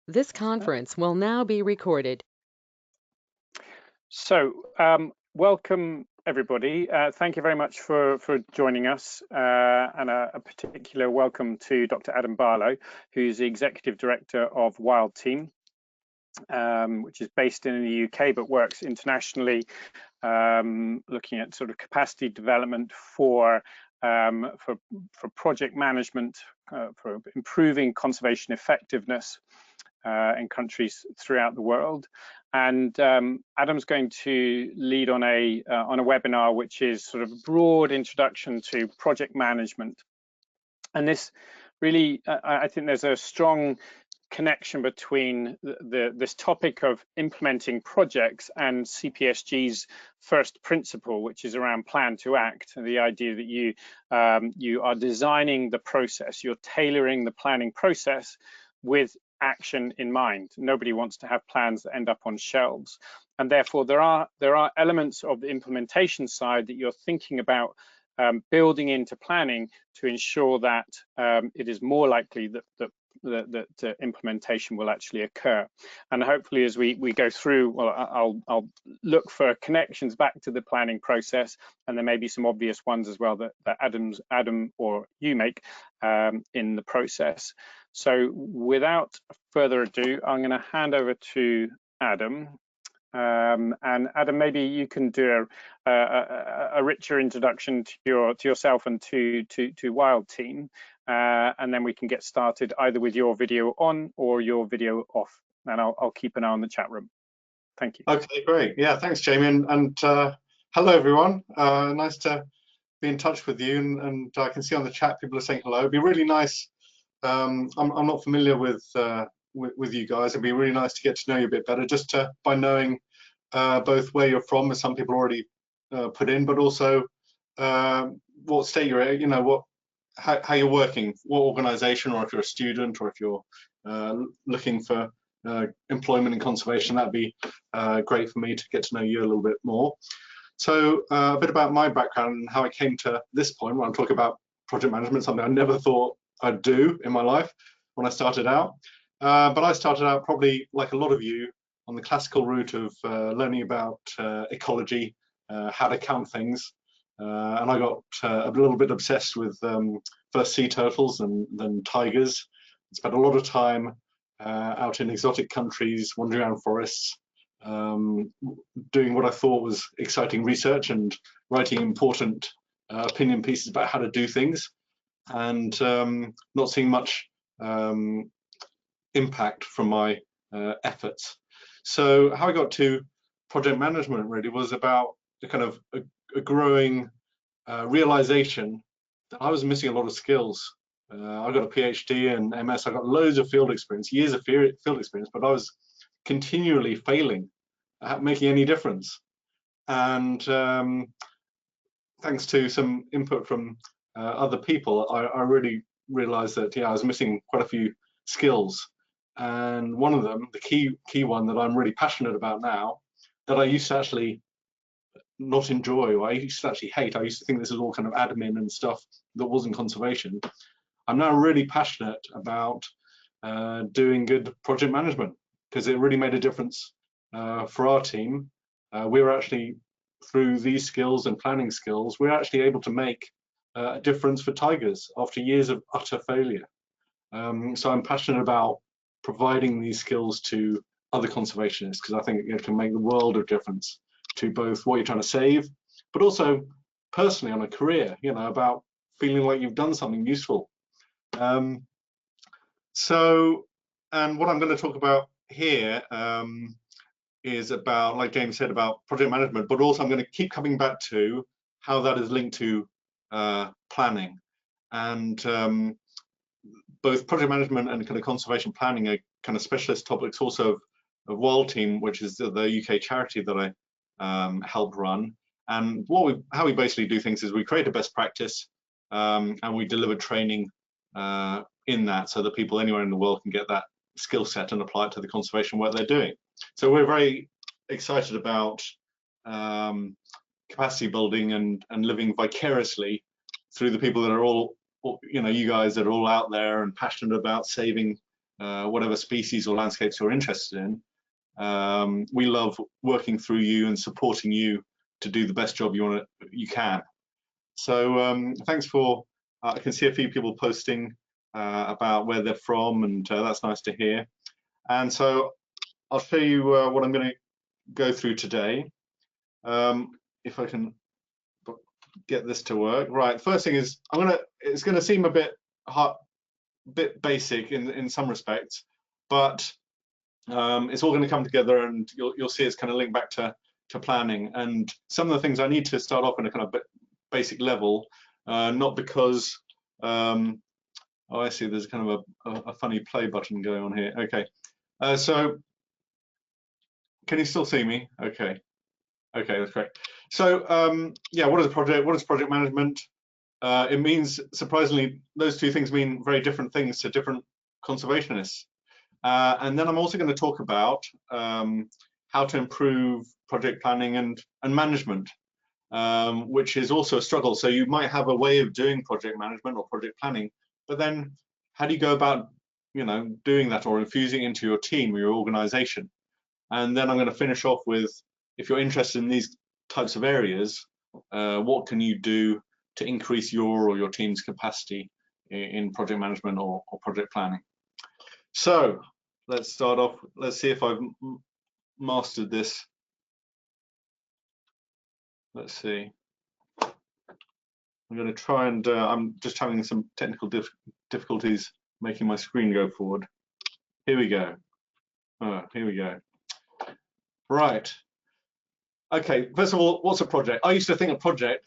This conference will now be recorded. So, welcome everybody. Thank you very much for joining us, and a particular welcome to Dr. Adam Barlow, who's the Executive Director of Wild Team, which is based in the UK but works internationally, looking at sort of capacity development for project management, for improving conservation effectiveness in countries throughout the world. And Adam's going to lead on a webinar which is sort of a broad introduction to project management. And this really, I think there's a strong connection between this topic of implementing projects and CPSG's first principle, which is around plan to act, and the idea that you are designing the process, you're tailoring the planning process with action in mind. Nobody wants to have plans that end up on shelves, and therefore there are elements of the implementation side that you're thinking about building into planning to ensure that it is more likely that implementation will actually occur. And hopefully as we go through, well, I'll look for connections back to the planning process, and there may be some obvious ones as well that Adam or you make in the process. So without further ado, I'm going to hand over to Adam. And Adam, maybe you can do a richer introduction to yourself and to Wild Team, and then we can get started either with your video on or your video off. And I'll keep an eye on the chat room. Thank you. Okay, great. Yeah, thanks, Jamie. And hello, everyone. Nice to be in touch with you. And I can see on the chat people are saying hello. It'd be really nice. I'm not familiar with you guys. It'd be really nice to get to know you a bit better, just by knowing both where you're from, as some people already put in, but also what state you're in, how you're working, what organization, or if you're a student, or if you're looking for employment and conservation. That'd be great for me to get to know you a little bit more. So a bit about my background and how I came to this point where I'm talking about project management, something I never thought I'd do in my life when I started out. But I started out probably like a lot of you on the classical route of learning about ecology, how to count things. And I got a little bit obsessed with first sea turtles and then tigers. I spent a lot of time out in exotic countries, wandering around forests, doing what I thought was exciting research and writing important opinion pieces about how to do things, and not seeing much impact from my efforts. So how I got to project management really was about the kind of a growing realization that I was missing a lot of skills. I got a PhD and MS. I got loads of field experience, years of field experience, but I was continually failing at making any difference. And thanks to some input from other people, I really realized that I was missing quite a few skills. And one of them, the key one that I'm really passionate about now, that I used to actually not enjoy, or I used to actually hate. I used to think this is all kind of admin and stuff that wasn't conservation. I'm now really passionate about doing good project management, because it really made a difference for our team. We were actually, through these skills and planning skills, we're actually able to make a difference for tigers after years of utter failure. So I'm passionate about providing these skills to other conservationists, because I think it can make the world of difference to both what you're trying to save, but also personally on a career, about feeling like you've done something useful. So, and what I'm going to talk about here is about, like James said, about project management, but also I'm going to keep coming back to how that is linked to planning. And both project management and kind of conservation planning are kind of specialist topics also of Wild Team, which is the UK charity that I help run. And how we basically do things is we create a best practice and we deliver training in that, so that people anywhere in the world can get that skill set and apply it to the conservation work they're doing. So we're very excited about capacity building and living vicariously through the people that are all, you guys that are all out there and passionate about saving whatever species or landscapes you're interested in. We love working through you and supporting you to do the best job you can. So thanks for, I can see a few people posting about where they're from, and that's nice to hear. And so I'll show you what I'm going to go through today. If I can get this to work. Right, first thing is it's going to seem a bit basic in some respects, but it's all going to come together, and you'll see it's kind of linked back to planning. And some of the things I need to start off in a kind of basic level, not because oh, I see there's kind of a funny play button going on here. Okay, so can you still see me? Okay, that's great. So yeah, what is a project? What is project management? It means, surprisingly, those two things mean very different things to different conservationists. And then I'm also going to talk about how to improve project planning and management, which is also a struggle. So you might have a way of doing project management or project planning, but then how do you go about, doing that or infusing it into your team or your organization? And then I'm going to finish off with, if you're interested in these types of areas, what can you do to increase your or your team's capacity in project management or project planning? So let's start off. Let's see if I've mastered this. Let's see. I'm going to try and I'm just having some technical difficulties making my screen go forward. Here we go. Here we go. Right. Okay, first of all, what's a project? I used to think a project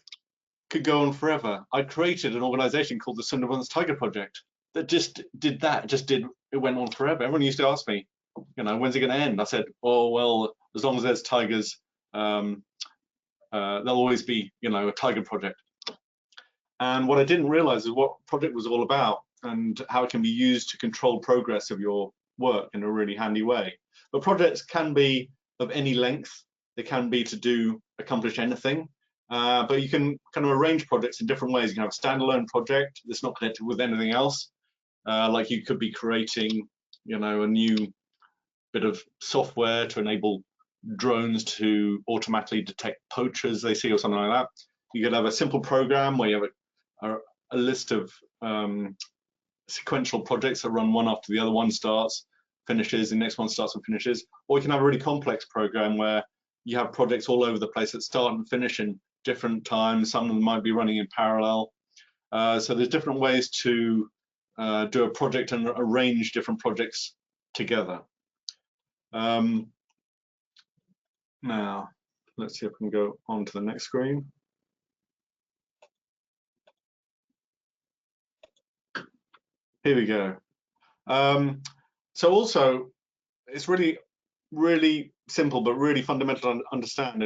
could go on forever. I created an organization called the Sundarbans Tiger Project that just did that, it went on forever. Everyone used to ask me, when's it going to end? I said, oh, well, as long as there's tigers, there'll always be, a tiger project. And what I didn't realize is what project was all about and how it can be used to control progress of your work in a really handy way. But projects can be of any length. They can be to accomplish anything. But you can kind of arrange projects in different ways. You can have a standalone project that's not connected with anything else. Like you could be creating, a new bit of software to enable drones to automatically detect poachers they see or something like that. You could have a simple program where you have a list of sequential projects that run one after the other. One starts, finishes, the next one starts and finishes. Or you can have a really complex program where you have projects all over the place that start and finish in different times. Some of them might be running in parallel. So there's different ways to do a project and arrange different projects together. Now, let's see if we can go on to the next screen. Here we go. So also, it's really simple, but really fundamental to understand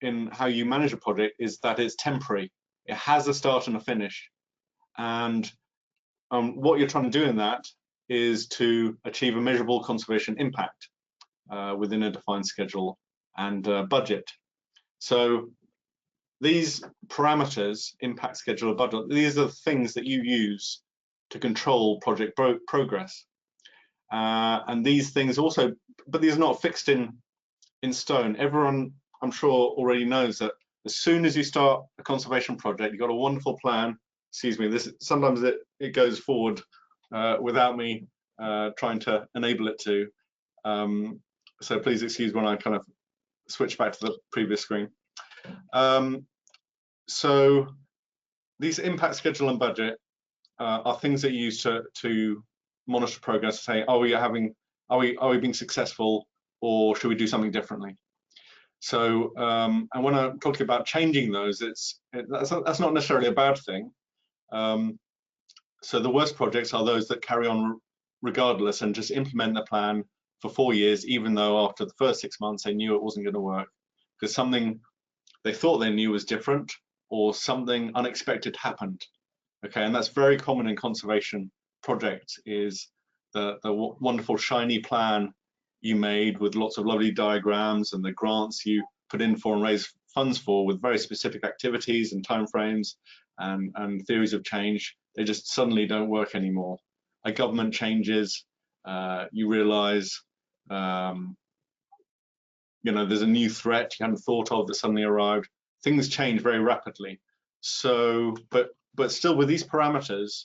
in how you manage a project is that it's temporary. It has a start and a finish. And what you're trying to do in that is to achieve a measurable conservation impact within a defined schedule and budget. So these parameters, impact, schedule, budget, these are the things that you use to control project progress. And these things also, but these are not fixed in stone. Everyone, I'm sure, already knows that as soon as you start a conservation project, you've got a wonderful plan. Excuse me, sometimes it goes forward without me trying to enable it to. So please excuse when I kind of switch back to the previous screen. So these impact, schedule, and budget are things that you use to monitor progress. Say, are we being successful, or should we do something differently? So, and when I'm talking about changing those, that's not necessarily a bad thing. So the worst projects are those that carry on regardless and just implement the plan for 4 years, even though after the first 6 months they knew it wasn't going to work because something they thought they knew was different or something unexpected happened. Okay, and that's very common in conservation projects, is the wonderful shiny plan you made with lots of lovely diagrams and the grants you put in for and raise funds for with very specific activities and timeframes and theories of change. They just suddenly don't work anymore. A government changes, you realize there's a new threat you hadn't thought of that suddenly arrived. Things change very rapidly. So, but still with these parameters,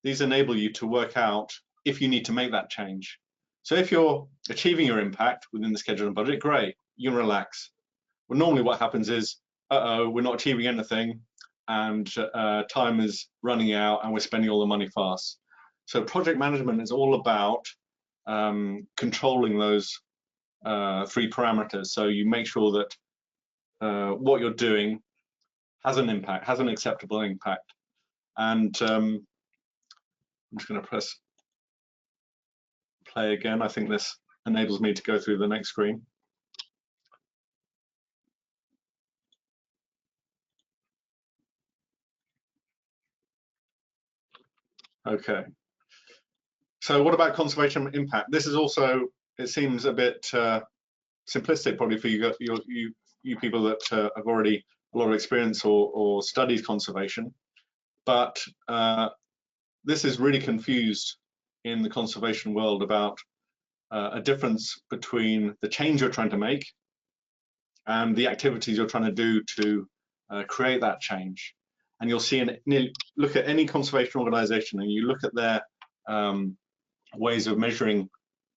these enable you to work out if you need to make that change. So if you're achieving your impact within the schedule and budget, great, you can relax. Well, normally what happens is, we're not achieving anything and time is running out and we're spending all the money fast. So project management is all about controlling those 3 parameters. So you make sure that what you're doing has an impact, has an acceptable impact. And I'm just going to press play again. I think this enables me to go through the next screen. Okay. So what about conservation impact? This is also, it seems a bit simplistic probably for you people that have already a lot of experience or studied conservation, but this is really confused in the conservation world about a difference between the change you're trying to make and the activities you're trying to do to create that change. And you'll see, look at any conservation organization and you look at their ways of measuring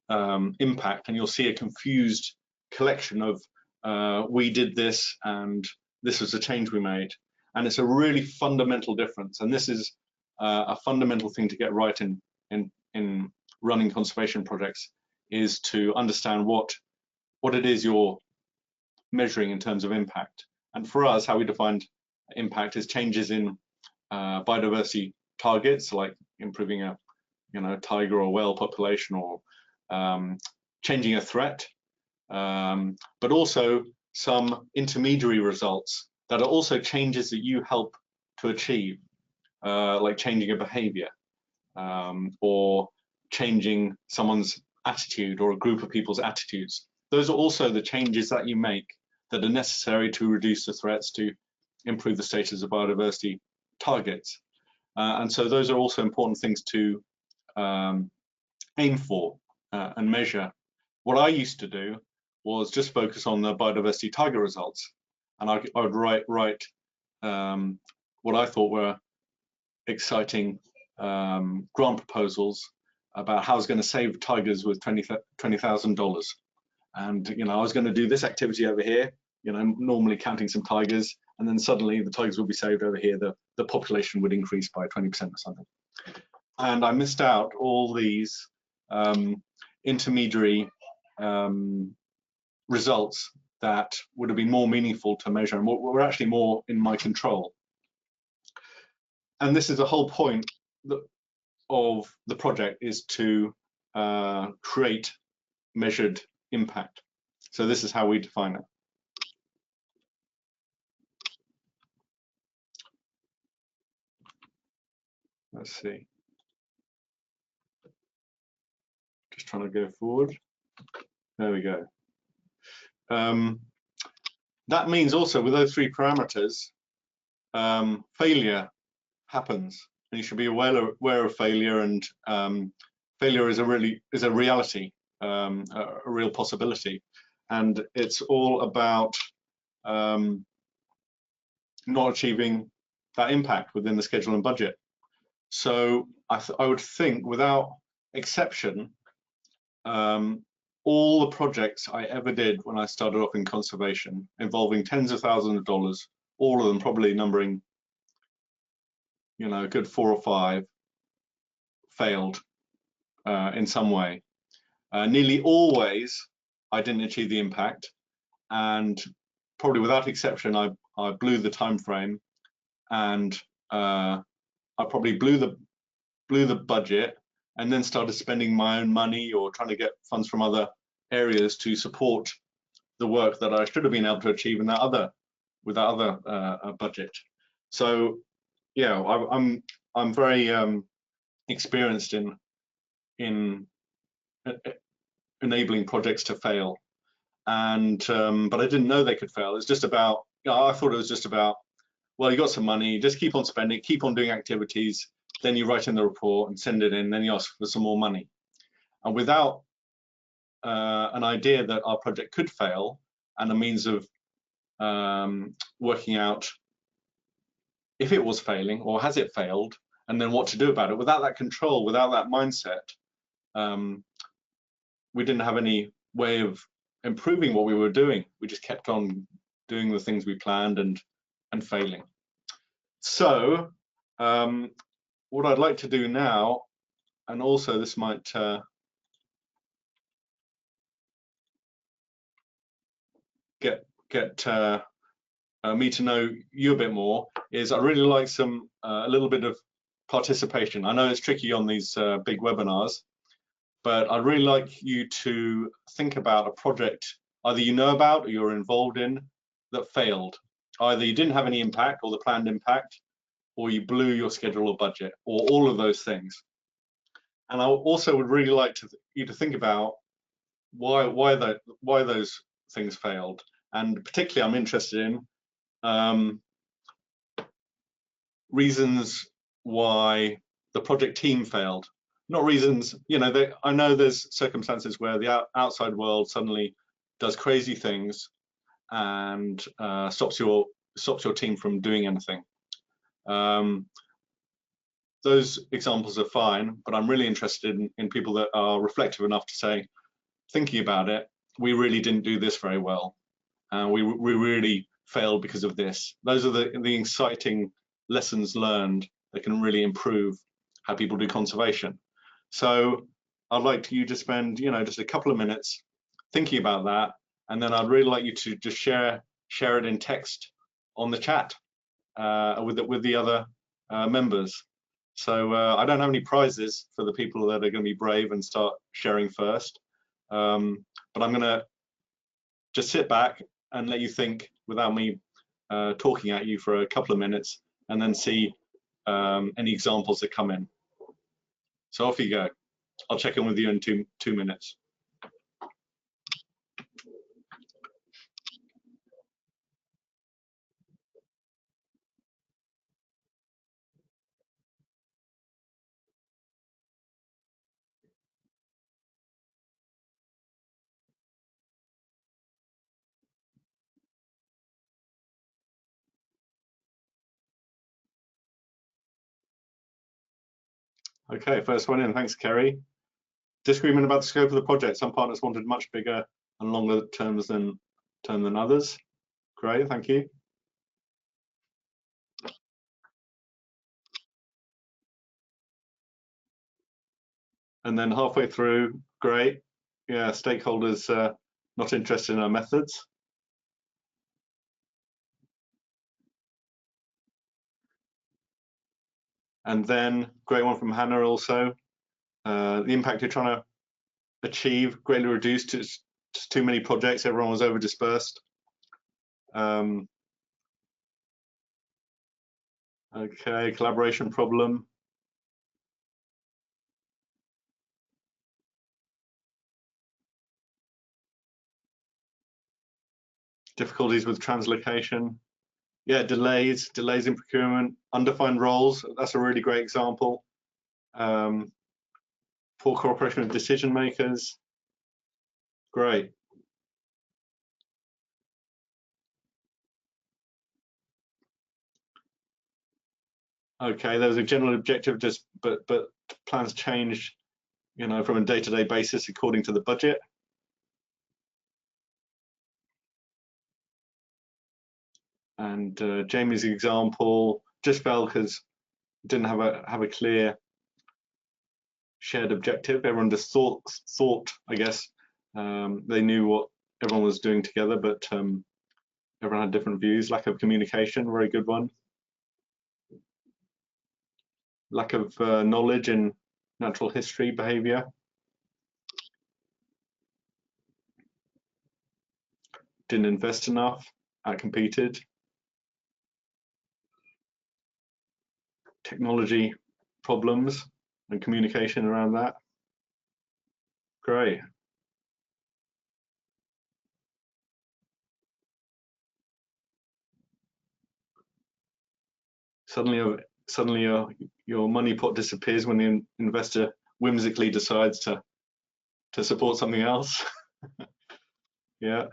impact, and you'll see a confused collection of we did this and this was the change we made. And it's a really fundamental difference. And this is a fundamental thing to get right in running conservation projects, is to understand what it is you're measuring in terms of impact. And for us, how we defined impact is changes in biodiversity targets, like improving a tiger or whale population, or changing a threat, but also some intermediary results that are also changes that you help to achieve, like changing a behavior, or changing someone's attitude or a group of people's attitudes. Those are also the changes that you make that are necessary to reduce the threats, to improve the status of biodiversity targets. And so those are also important things to aim for and measure. What I used to do was just focus on the biodiversity target results, and I would write what I thought were exciting grant proposals about how I was going to save tigers with $20,000, and I was going to do this activity over here, normally counting some tigers, and then suddenly the tigers will be saved over here. The population would increase by 20% or something, and I missed out all these intermediary results that would have been more meaningful to measure and were actually more in my control. And this is the whole point of the project, is to create measured impact. So this is how we define it. Let's see. Just trying to go forward. There we go. That means also with those 3 parameters, failure happens, and you should be aware of failure. And failure is a reality, a real possibility, and it's all about not achieving that impact within the schedule and budget. So I would think, without exception, all the projects I ever did when I started off in conservation, involving tens of thousands of dollars, all of them probably numbering, a good 4 or 5, failed in some way. Nearly always, I didn't achieve the impact, and probably without exception, I blew the time frame, and I probably blew the budget, and then started spending my own money or trying to get funds from other areas to support the work that I should have been able to achieve in with that other budget. So yeah, I'm very experienced in enabling projects to fail, and but I didn't know they could fail. It's just about, I thought it was just about, well, you got some money, just keep on spending, keep on doing activities, then you write in the report and send it in, then you ask for some more money. And without an idea that our project could fail and a means of working out if it was failing or has it failed, and then what to do about it, without that control, without that mindset, we didn't have any way of improving what we were doing. We just kept on doing the things we planned and failing. So what I'd like to do now, and also this might get me to know you a bit more, is I really like some a little bit of participation. I know it's tricky on these big webinars, but I'd really like you to think about a project either you know about or you're involved in that failed. Either you didn't have any impact or the planned impact, or you blew your schedule or budget, or all of those things. And I also would really like you to think about why those things failed. And particularly I'm interested in reasons why the project team failed. Not reasons, you know, I know there's circumstances where the outside world suddenly does crazy things and stops your team from doing anything. Those examples are fine, but I'm really interested in people that are reflective enough to say, thinking about it, we really didn't do this very well. We really failed because of this. Those are the exciting lessons learned that can really improve how people do conservation. So I'd like you to spend, you know, just a couple of minutes thinking about that, and then I'd really like you to just share it in text on the chat with the other members. So I don't have any prizes for the people that are going to be brave and start sharing first, but I'm going to just sit back and let you think without me talking at you for a couple of minutes, and then see any examples that come in. So off you go. I'll check in with you in two minutes. Okay, first one in. Thanks, Kerry. Disagreement about the scope of the project. Some partners wanted much bigger and longer terms than others. Great, thank you. And then halfway through, great. Yeah, stakeholders not interested in our methods. And then great one from Hannah also. The impact you're trying to achieve greatly reduced to too many projects. Everyone was over dispersed. Okay, collaboration problem. Difficulties with translocation. Yeah, delays in procurement, undefined roles. That's a really great example. Poor cooperation with decision makers. Great. Okay, there was a general objective, but plans change, you know, from a day-to-day basis according to the budget. And Jamie's example just fell because didn't have a clear shared objective. Everyone just thought, I guess, they knew what everyone was doing together, but everyone had different views. Lack of communication, very good one. Lack of knowledge in natural history, behavior. Didn't invest enough, outcompeted. Technology problems and communication around that. Great. Suddenly your money pot disappears when the investor whimsically decides to to support something else. Yeah.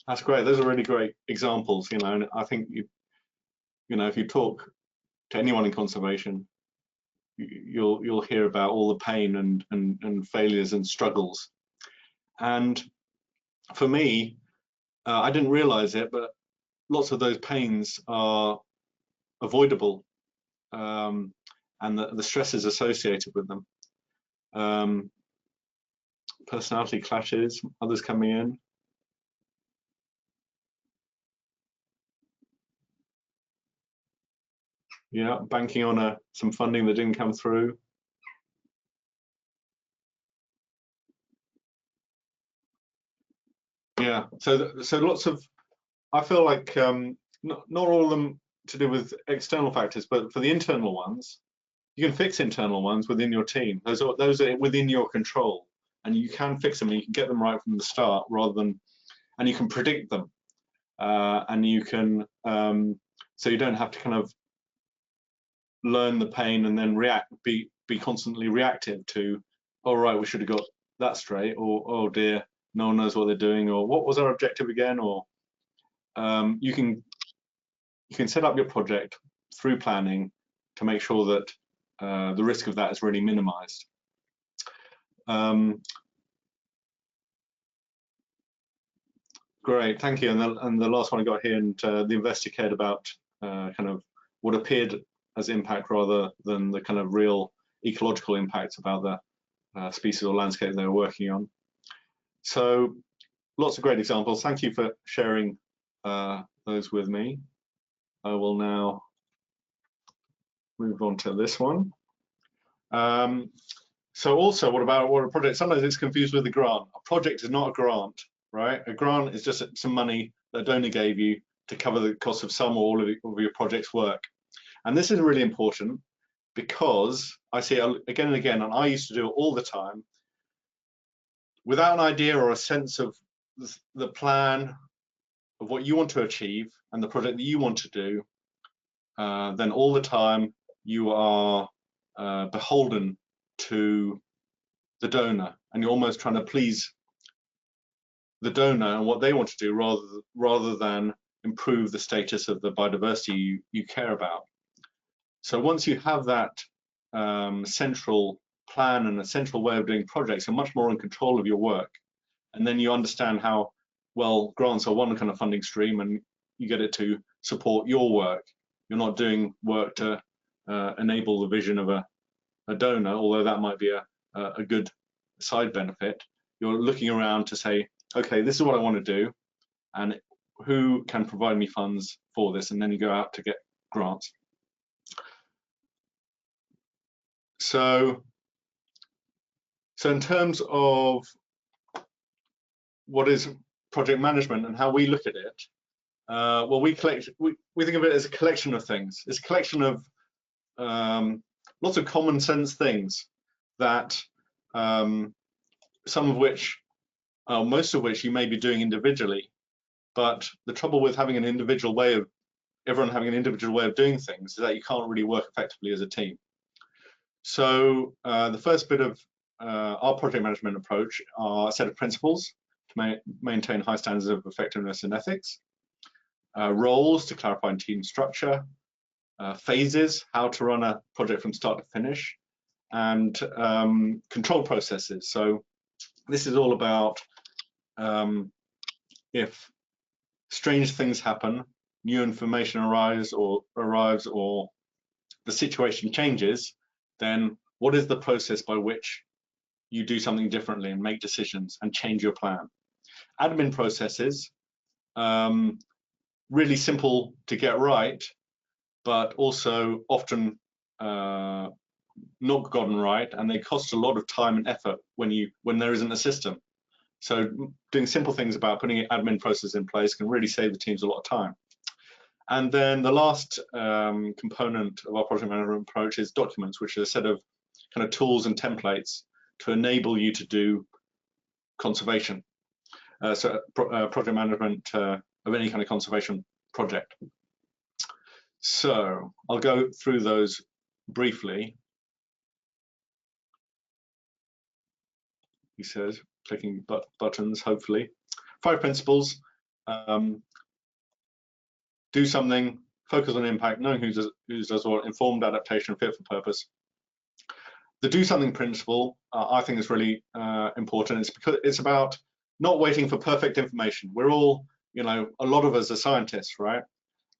That's great. Those are really great examples, you know, and I think you know, if you talk to anyone in conservation, you'll hear about all the pain and failures and struggles. And for me, I didn't realize it, but lots of those pains are avoidable, and the stresses associated with them. Personality clashes, others coming in. Yeah, banking on some funding that didn't come through. Yeah, so lots of, I feel like not all of them to do with external factors, but for the internal ones, you can fix internal ones within your team. Those are within your control, and you can fix them and you can get them right from the start, rather than, and you can predict them, and you can, so you don't have to kind of learn the pain and then be constantly reactive to, oh right, we should have got that straight, or oh dear, no one knows what they're doing, or what was our objective again, or you can set up your project through planning to make sure that the risk of that is really minimized. Great, thank you. And the last one I got here, and the investor cared about kind of what appeared as impact rather than the kind of real ecological impacts about the species or landscape they were working on. So lots of great examples. Thank you for sharing those with me. I will now move on to this one. So also, what a project? Sometimes it's confused with a grant. A project is not a grant, right? A grant is just some money that a donor gave you to cover the cost of some or all of your project's work. And this is really important because I see it again and again, and I used to do it all the time, without an idea or a sense of the plan of what you want to achieve and the project that you want to do, then all the time you are beholden to the donor, and you're almost trying to please the donor and what they want to do, rather than improve the status of the biodiversity you care about. So once you have that central plan and a central way of doing projects, you're much more in control of your work, and then you understand how, well, grants are one kind of funding stream, and you get it to support your work. You're not doing work to enable the vision of a donor, although that might be a good side benefit. You're looking around to say, okay, this is what I want to do, and who can provide me funds for this, and then you go out to get grants. So in terms of what is project management and how we look at it, well, we think of it as a collection of things. It's a collection of lots of common sense things that some of which, most of which you may be doing individually, but the trouble with having an individual way of, everyone having an individual way of doing things, is that you can't really work effectively as a team. So the first bit of our project management approach are a set of principles to maintain high standards of effectiveness and ethics, roles to clarify team structure, phases, how to run a project from start to finish, and control processes. So this is all about if strange things happen, new information arrives, or the situation changes, then what is the process by which you do something differently and make decisions and change your plan? Admin processes, really simple to get right, but also often not gotten right, and they cost a lot of time and effort when there isn't a system. So doing simple things about putting an admin process in place can really save the teams a lot of time. And then the last component of our project management approach is documents, which is a set of kind of tools and templates to enable you to do conservation, project management of any kind of conservation project. So I'll go through those briefly. He says, clicking buttons, hopefully. 5 principles. Do something, focus on impact, knowing who does what, informed adaptation, fit for purpose. The do something principle, I think is really important. It's because it's about not waiting for perfect information. We're all, you know, a lot of us are scientists, right?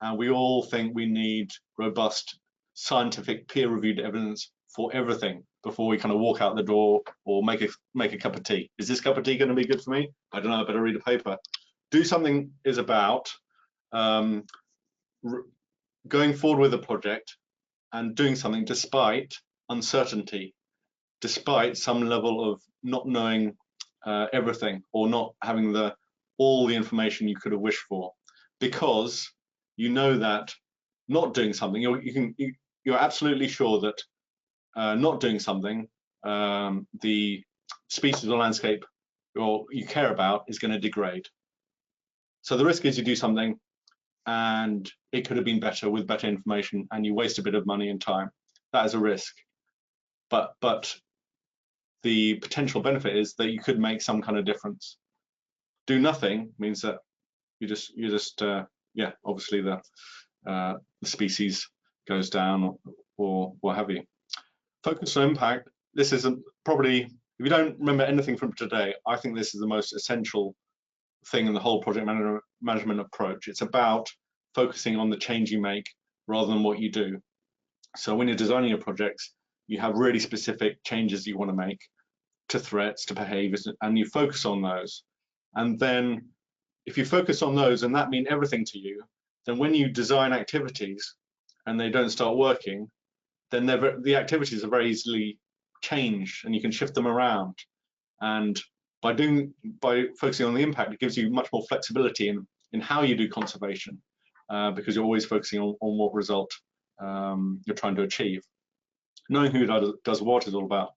And we all think we need robust scientific peer-reviewed evidence for everything before we kind of walk out the door or make a cup of tea. Is this cup of tea going to be good for me? I don't know, I better read a paper. Do something is about going forward with a project and doing something despite uncertainty, despite some level of not knowing everything or not having all the information you could have wished for, because you know that not doing something, you're absolutely sure that not doing something, the species or landscape you care about is going to degrade. So the risk is you do something and it could have been better with better information, and you waste a bit of money and time. That is a risk. But the potential benefit is that you could make some kind of difference. Do nothing means that you just yeah, obviously the species goes down or what have you. Focus on impact. This isn't probably, if you don't remember anything from today, I think this is the most essential thing in the whole project management approach. It's about focusing on the change you make rather than what you do. So when you're designing your projects, you have really specific changes you want to make to threats, to behaviors, and you focus on those. And then if you focus on those and that mean everything to you, then when you design activities and they don't start working, then the activities are very easily changed and you can shift them around. And by focusing on the impact, it gives you much more flexibility in how you do conservation, because you're always focusing on what result you're trying to achieve. Knowing who does what is all about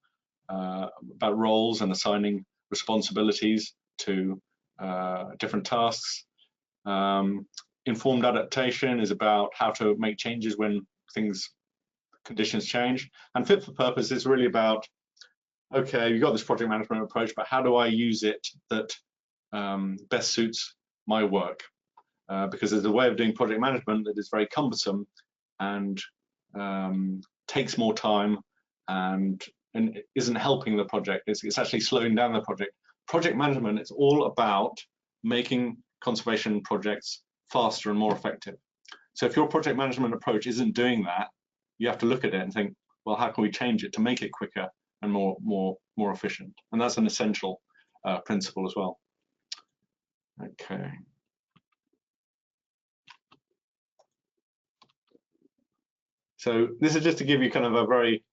roles and assigning responsibilities to different tasks. Informed adaptation is about how to make changes when conditions change. And fit for purpose is really about, okay, you've got this project management approach, but how do I use it that best suits my work? Because there's a way of doing project management that is very cumbersome and takes more time and isn't helping the project. It's actually slowing down the project. Project management is all about making conservation projects faster and more effective. So if your project management approach isn't doing that, you have to look at it and think, well, how can we change it to make it quicker and more efficient? And that's an essential principle as well. Okay. So this is just to give you kind of a very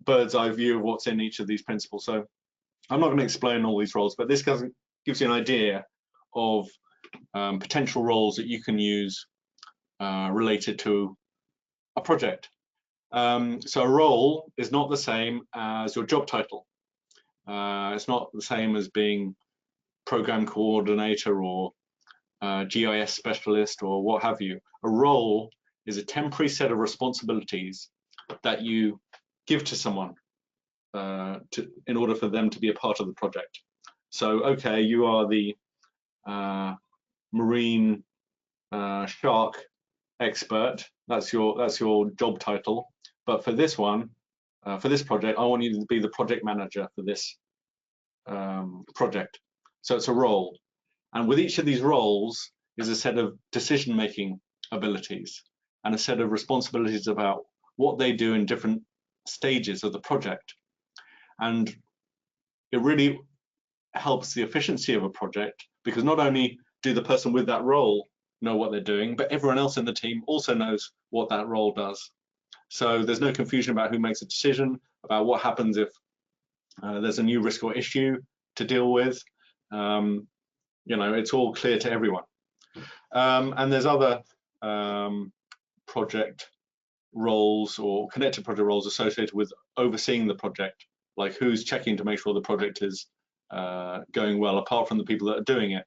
bird's eye view of what's in each of these principles. So I'm not going to explain all these roles, but this gives you an idea of potential roles that you can use related to a project. So a role is not the same as your job title. It's not the same as being program coordinator or GIS specialist or what have you. A role is a temporary set of responsibilities that you give to someone in order for them to be a part of the project. So, okay, you are the marine shark expert. That's your job title. But for this one, for this project, I want you to be the project manager for this project. So it's a role. And with each of these roles is a set of decision-making abilities and a set of responsibilities about what they do in different stages of the project. And it really helps the efficiency of a project, because not only do the person with that role know what they're doing, but everyone else in the team also knows what that role does. So there's no confusion about who makes a decision, about what happens if there's a new risk or issue to deal with. You know, it's all clear to everyone. And there's other project roles or connected project roles associated with overseeing the project like who's checking to make sure the project is going well, apart from the people that are doing it.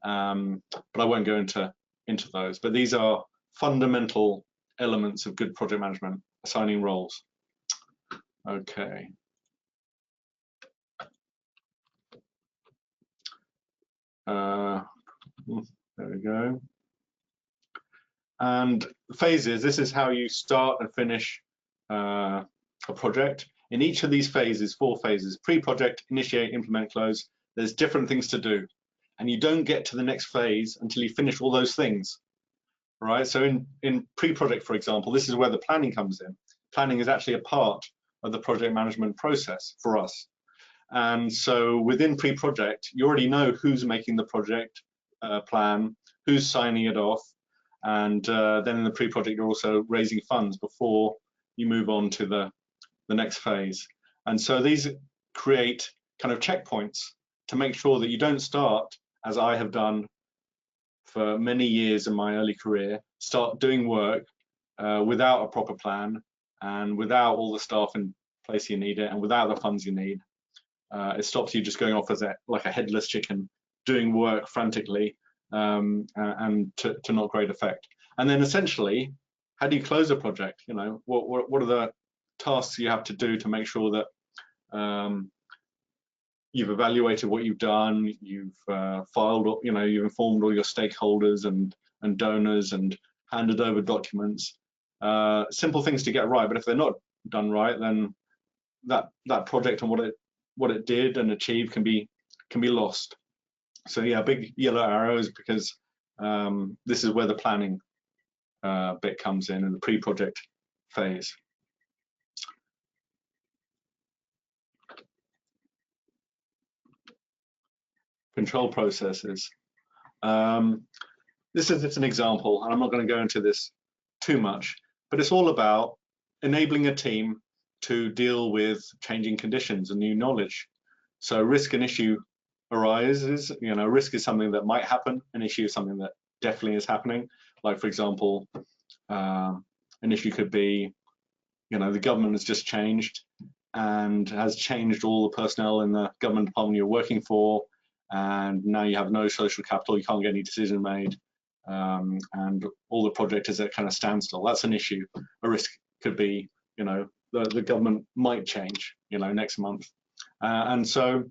But I won't go into those. But these are fundamental elements of good project management, assigning roles. Okay. There we go. And phases, this is how you start and finish a project. In each of these phases, 4 phases, pre-project, initiate, implement, close, there's different things to do. And you don't get to the next phase until you finish all those things, right? So in pre-project, for example, this is where the planning comes in. Planning is actually a part of the project management process for us. And so within pre-project, you already know who's making the project plan, who's signing it off, and then in the pre-project, you're also raising funds before you move on to the next phase. And so these create kind of checkpoints to make sure that you don't start, as I have done for many years in my early career, start doing work without a proper plan and without all the staff in place you need it and without the funds you need. It stops you just going off as like a headless chicken, doing work frantically and to not great effect. And then essentially, how do you close a project? You know, what are the tasks you have to do to make sure that you've evaluated what you've done, you've filed, you know, you've informed all your stakeholders and donors and handed over documents. Simple things to get right, but if they're not done right, then that project and what it did and achieved can be lost. So yeah, big yellow arrows because this is where the planning bit comes in the pre-project phase. Control processes. This is just an example, and I'm not going to go into this too much, but it's all about enabling a team to deal with changing conditions and new knowledge. So risk and issue arises, you know, risk is something that might happen, an issue is something that definitely is happening. Like, for example, an issue could be, you know, the government has just changed and has changed all the personnel in the government department you're working for, and now you have no social capital, you can't get any decision made, and all the project is at kind of standstill. That's an issue. A risk could be, you know, the government might change, you know, next month. And so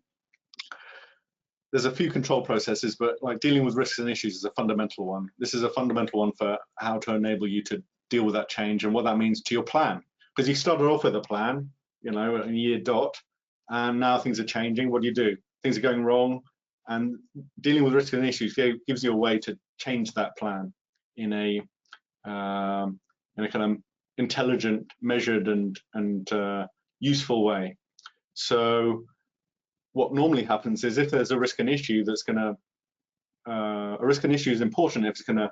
there's a few control processes, but like dealing with risks and issues is a fundamental one. This is a fundamental one for how to enable you to deal with that change and what that means to your plan. Because you started off with a plan, you know, a year dot, and now things are changing. What do? Things are going wrong, and dealing with risks and issues gives you a way to change that plan in a kind of intelligent, measured, and useful way. So what normally happens is if there's a risk and issue that's going to, a risk and issue is important if it's going to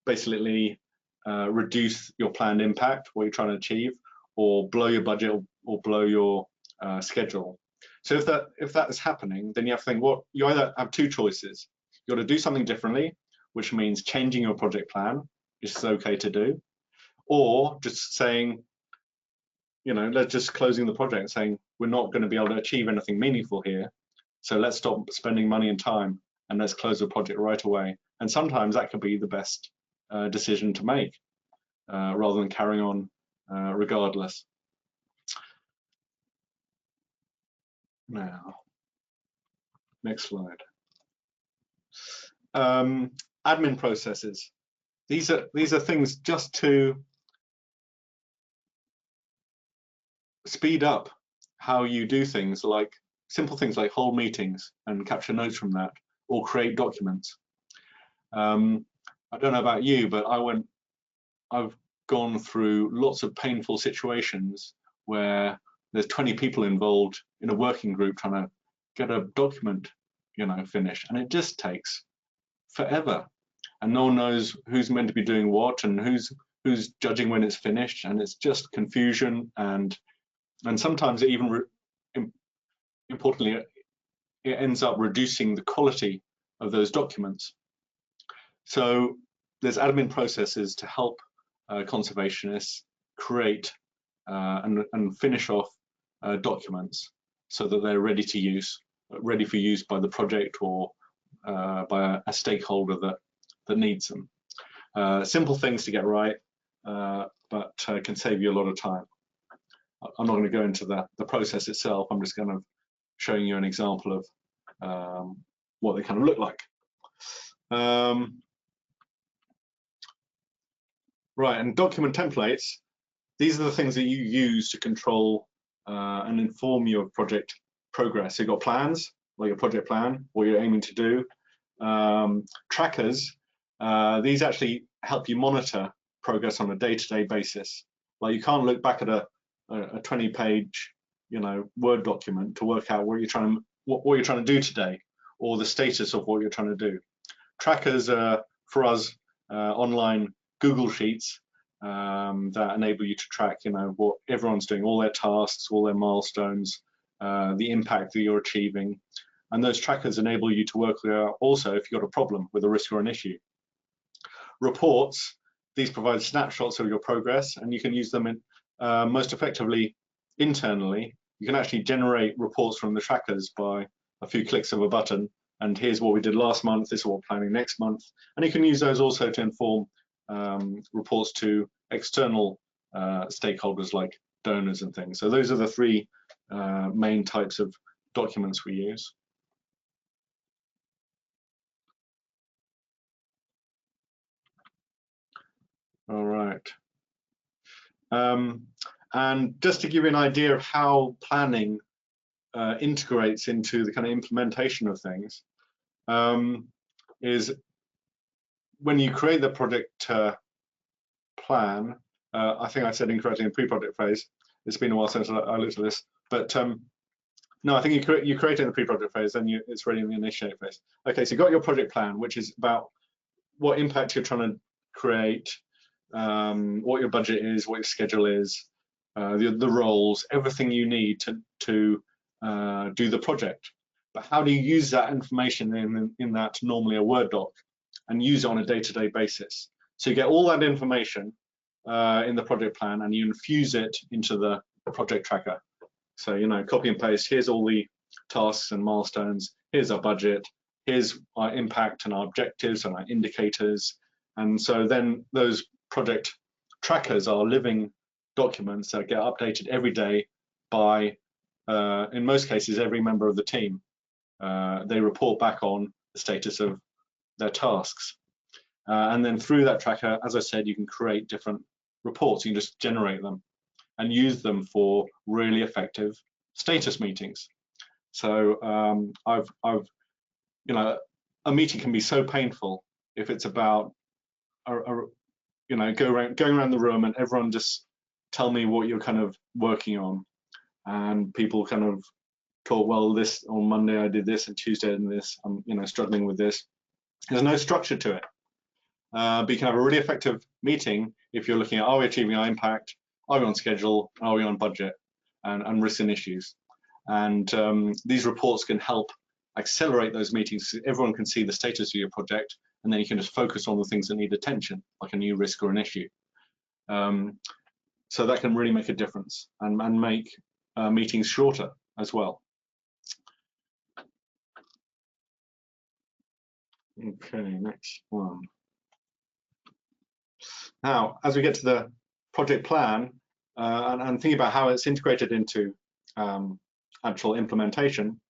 basically reduce your planned impact, what you're trying to achieve, or blow your budget or blow your schedule. So if that is happening, then you have to think, what you either have 2 choices. You got to do something differently, which means changing your project plan, which is okay to do, or just saying, you know, let's just closing the project and saying we're not going to be able to achieve anything meaningful here, so let's stop spending money and time and let's close the project right away. And sometimes that could be the best decision to make, rather than carrying on regardless. Now, next slide. Admin processes. These are things just to speed up how you do things, like simple things like hold meetings and capture notes from that, or create documents. I don't know about you, but I've gone through lots of painful situations where there's 20 people involved in a working group trying to get a document, you know, finished, and it just takes forever, and no one knows who's meant to be doing what and who's judging when it's finished, and it's just confusion, and sometimes it even importantly it ends up reducing the quality of those documents. So there's admin processes to help conservationists create and finish off documents so that they're ready for use by the project or by a stakeholder that needs them. Simple things to get right, but can save you a lot of time. I'm not going to go into the process itself. I'm just kind of showing you an example of what they kind of look like. Right, and document templates, these are the things that you use to control and inform your project progress. So you've got plans, like your project plan, what you're aiming to do. Trackers, these actually help you monitor progress on a day-to-day basis. Like you can't look back at a 20-page, Word document to work out what you're trying to do today, or the status of what you're trying to do. Trackers are, for us, online Google Sheets that enable you to track, what everyone's doing, all their tasks, all their milestones, the impact that you're achieving. And those trackers enable you to work out also if you've got a problem with a risk or an issue. Reports, these provide snapshots of your progress, and you can use them in, most effectively internally. You can actually generate reports from the trackers by a few clicks of a button. And here's what we did last month, this is what we're planning next month. And you can use those also to inform reports to external stakeholders like donors and things. So those are the three main types of documents we use. All right. And just to give you an idea of how planning integrates into the kind of implementation of things, is when you create the project plan, I think I said incorrectly in pre-project phase. It's been a while since I looked at this, but no, I think you create it in the pre-project phase, then it's ready in the initiate phase. Okay, so you got your project plan, which is about what impact you're trying to create, what your budget is, what your schedule is, the roles, everything you need to do the project. But how do you use that information in that normally a Word doc and use it on a day-to-day basis? So you get all that information in the project plan and you infuse it into the project tracker. So, copy and paste, here's all the tasks and milestones, here's our budget, here's our impact and our objectives and our indicators. And so then those project trackers are living documents that get updated every day by, in most cases, every member of the team. They report back on the status of their tasks. And then through that tracker, as I said, you can create different reports. You can just generate them and use them for really effective status meetings. So a meeting can be so painful if it's about, going around the room and everyone just tell me what you're kind of working on, and people kind of talk, well, this on Monday I did this and Tuesday I did this, I'm struggling with this. There's no structure to it. But you can have a really effective meeting if you're looking at, are we achieving our impact, are we on schedule, are we on budget, and risks and issues. And these reports can help accelerate those meetings so everyone can see the status of your project, and then you can just focus on the things that need attention, like a new risk or an issue. So that can really make a difference and make meetings shorter as well. Okay, next one. Now, as we get to the project plan and think about how it's integrated into actual implementation,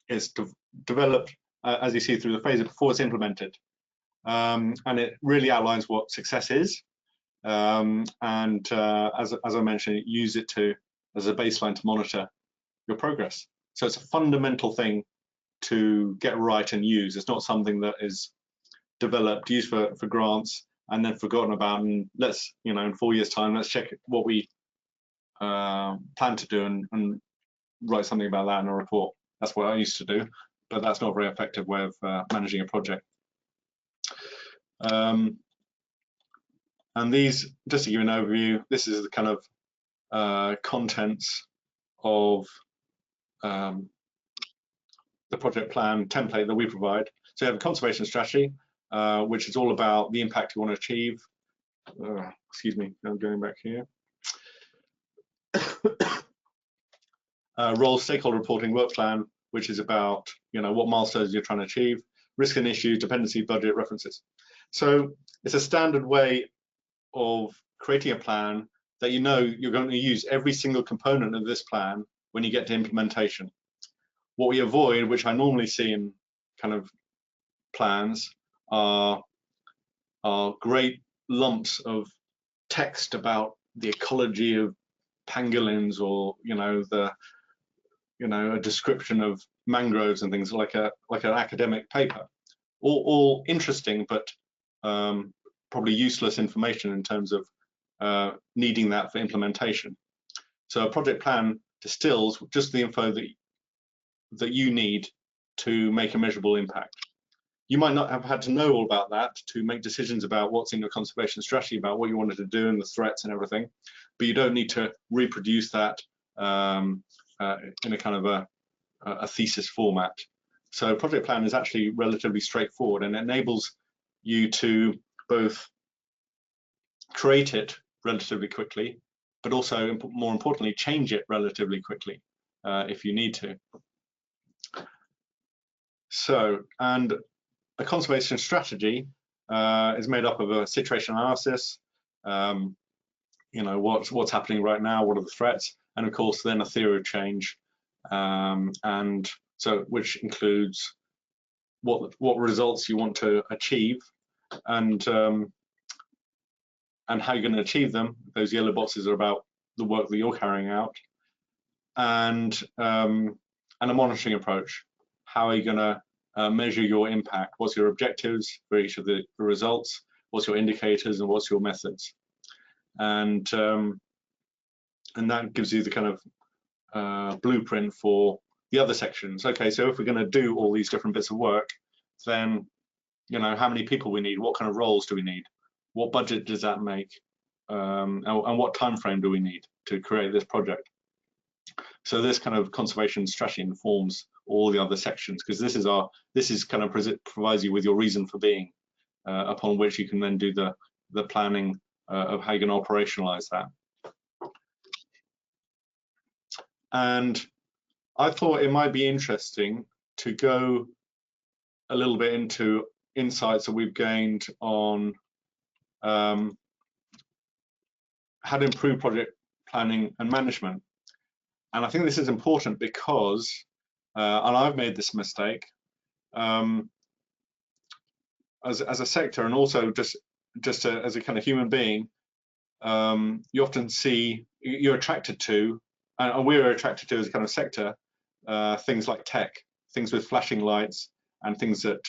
it's developed, as you see, through the phase before it's implemented. And it really outlines what success is. And as I mentioned, use it as a baseline to monitor your progress. So it's a fundamental thing to get right and use. It's not something that is developed, used for grants, and then forgotten about, and let's, in 4 years' time, let's check what we plan to do and write something about that in a report. That's what I used to do, but that's not a very effective way of managing a project. And these, just to give you an overview, this is the kind of contents of the project plan template that we provide. So you have a conservation strategy, which is all about the impact you want to achieve. Excuse me, I'm going back here. role stakeholder reporting work plan, which is about, what milestones you're trying to achieve, risk and issues, dependency, budget, references. So it's a standard way of creating a plan that you're going to use every single component of this plan when you get to implementation. What we avoid, which I normally see in kind of plans, are great lumps of text about the ecology of pangolins, or a description of mangroves and things, like an academic paper. All interesting, but probably useless information in terms of needing that for implementation. So a project plan distills just the info that you need to make a measurable impact. You might not have had to know all about that to make decisions about what's in your conservation strategy, about what you wanted to do and the threats and everything, but you don't need to reproduce that in a kind of a thesis format. So a project plan is actually relatively straightforward, and enables you to both create it relatively quickly, but also, more importantly, change it relatively quickly if you need to. So, and a conservation strategy is made up of a situation analysis, what's happening right now, what are the threats, and of course then a theory of change, and so which includes what results you want to achieve, and how you're going to achieve them. Those yellow boxes are about the work that you're carrying out, and a monitoring approach. How are you going to measure your impact? What's your objectives for each of the results? What's your indicators, and what's your methods? And that gives you the kind of blueprint for the other sections. Okay, so if we're going to do all these different bits of work, then how many people we need, what kind of roles do we need, what budget does that make, and what time frame do we need to create this project. So this kind of conservation strategy informs all the other sections, because this is kind of provides you with your reason for being, upon which you can then do the planning of how you're going to operationalize that. And I thought it might be interesting to go a little bit into insights that we've gained on how to improve project planning and management. And I think this is important because, and I've made this mistake, as a sector, and also just as a kind of human being, you often see, you're attracted to, and we're attracted to as a kind of sector, things like tech, things with flashing lights, and things that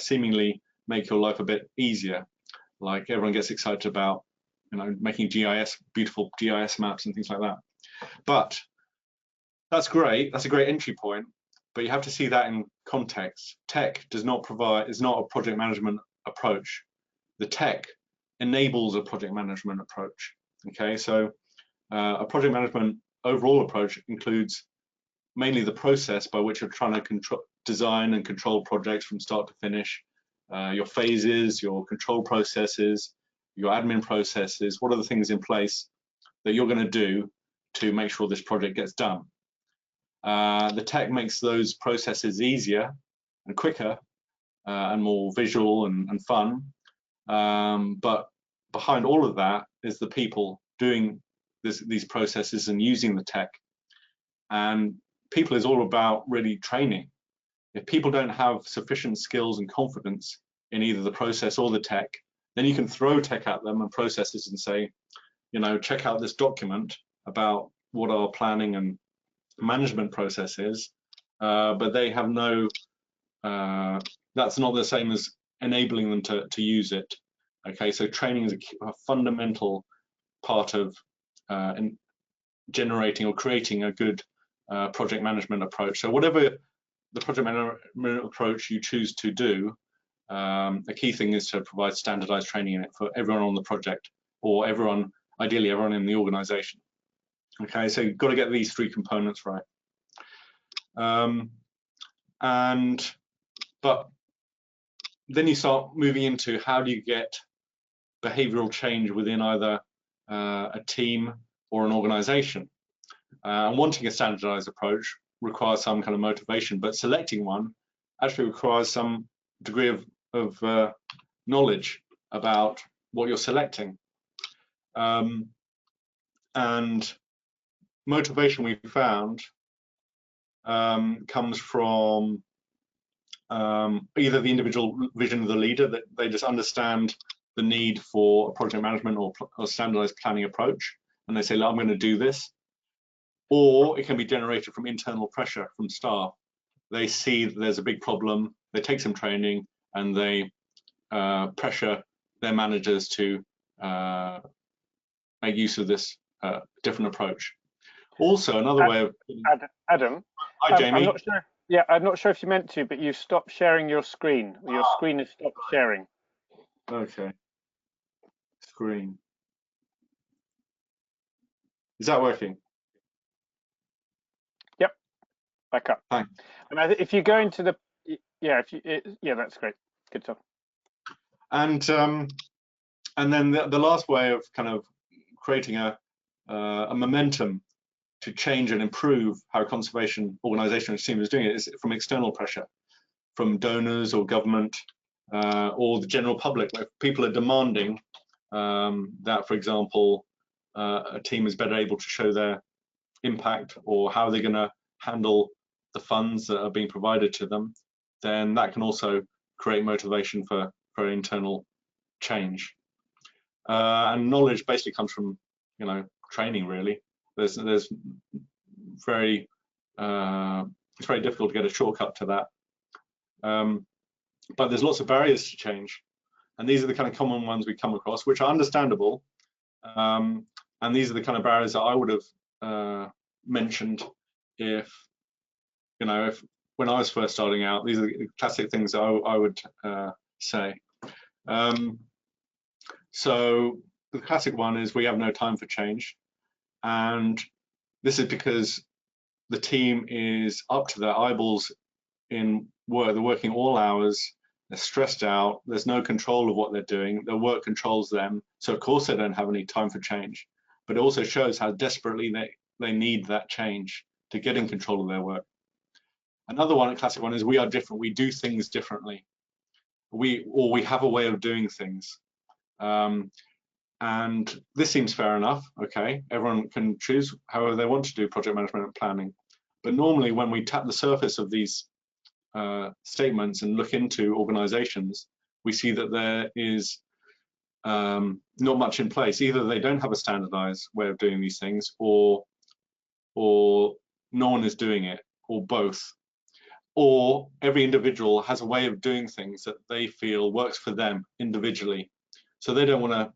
seemingly make your life a bit easier. Like everyone gets excited about, making beautiful GIS maps and things like that. But that's great. That's a great entry point. But you have to see that in context. Tech is not a project management approach. The tech enables a project management approach. Okay, so a project management overall approach includes mainly the process by which you're trying to design and control projects from start to finish, your phases, your control processes, your admin processes. What are the things in place that you're going to do to make sure this project gets done? The tech makes those processes easier and quicker and more visual and fun, but behind all of that is the people doing these processes and using the tech. And people is all about really training. If people don't have sufficient skills and confidence in either the process or the tech, then you can throw tech at them and processes and say, check out this document about what our planning and management process is, but they have no, that's not the same as enabling them to use it. Okay, so training is a fundamental part of generating or creating a good project management approach. So whatever the project management approach you choose to do, the key thing is to provide standardized training in it for everyone on the project, or ideally everyone in the organization. Okay, so you've got to get these three components right. But then you start moving into how do you get behavioral change within either a team or an organization. And wanting a standardized approach requires some kind of motivation, but selecting one actually requires some degree of knowledge about what you're selecting. And motivation, we found, comes from either the individual vision of the leader, that they just understand the need for a project management or standardized planning approach, and they say, I'm going to do this. Or it can be generated from internal pressure from staff. They see that there's a big problem, they take some training, and they pressure their managers to make use of this different approach. Also, another way of... Adam, hi, Jamie. I'm not sure. Yeah, I'm not sure if you meant to, but you've stopped sharing your screen. Your screen has stopped sharing. Okay. Screen. Is that working? Yep. Back up. Thanks. And if you go into the, yeah, that's great. Good stuff. And then the last way of kind of creating a momentum to change and improve how a conservation organisation or team is doing it is from external pressure, from donors or government or the general public. Like people are demanding that, for example, a team is better able to show their impact or how they're going to handle the funds that are being provided to them, then that can also create motivation for internal change. And knowledge basically comes from, training, really. There's very it's very difficult to get a shortcut to that, but there's lots of barriers to change, and these are the kind of common ones we come across, which are understandable, and these are the kind of barriers that I would have mentioned if when I was first starting out. These are the classic things that I would say. So the classic one is we have no time for change, and this is because the team is up to their eyeballs in work. They're working all hours, they're stressed out, there's no control of what they're doing, their work controls them, so of course they don't have any time for change. But it also shows how desperately they need that change to get in control of their work. Another one, a classic one, is we are different, we do things differently. We have a way of doing things. And this seems fair enough, okay? Everyone can choose however they want to do project management and planning. But normally when we tap the surface of these statements and look into organizations, we see that there is not much in place. Either they don't have a standardized way of doing these things, or no one is doing it, or both. Or every individual has a way of doing things that they feel works for them individually. So they don't want to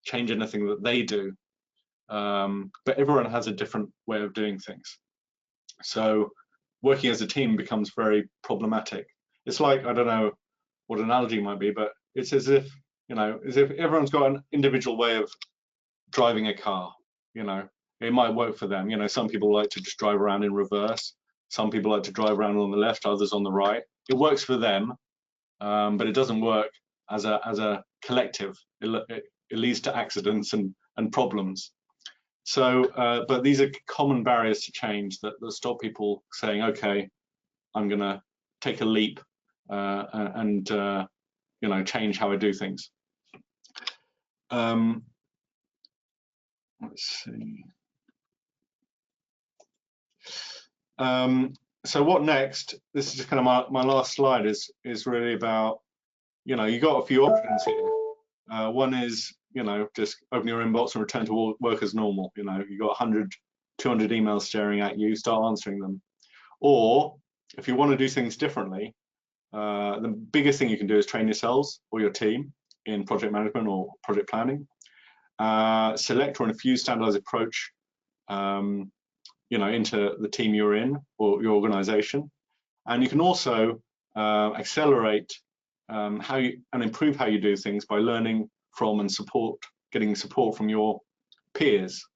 change anything that they do, but everyone has a different way of doing things. So working as a team becomes very problematic. It's like, I don't know what analogy might be, but it's as if everyone's got an individual way of driving a car. It might work for them. Some people like to just drive around in reverse, some people like to drive around on the left, others on the right. It works for them, but it doesn't work as a collective. It leads to accidents and problems. So, but these are common barriers to change that stop people saying, okay, I'm going to take a leap and change how I do things. Let's see. So what next? This is just kind of my last slide. Is really about, you got a few options here. One is, just open your inbox and return to work as normal. You've got 100, 200 emails staring at you, start answering them. Or if you want to do things differently, the biggest thing you can do is train yourselves or your team in project management or project planning. Select or infuse standardized approach, into the team you're in or your organization. And you can also accelerate and improve how you do things by learning from and getting support from your peers.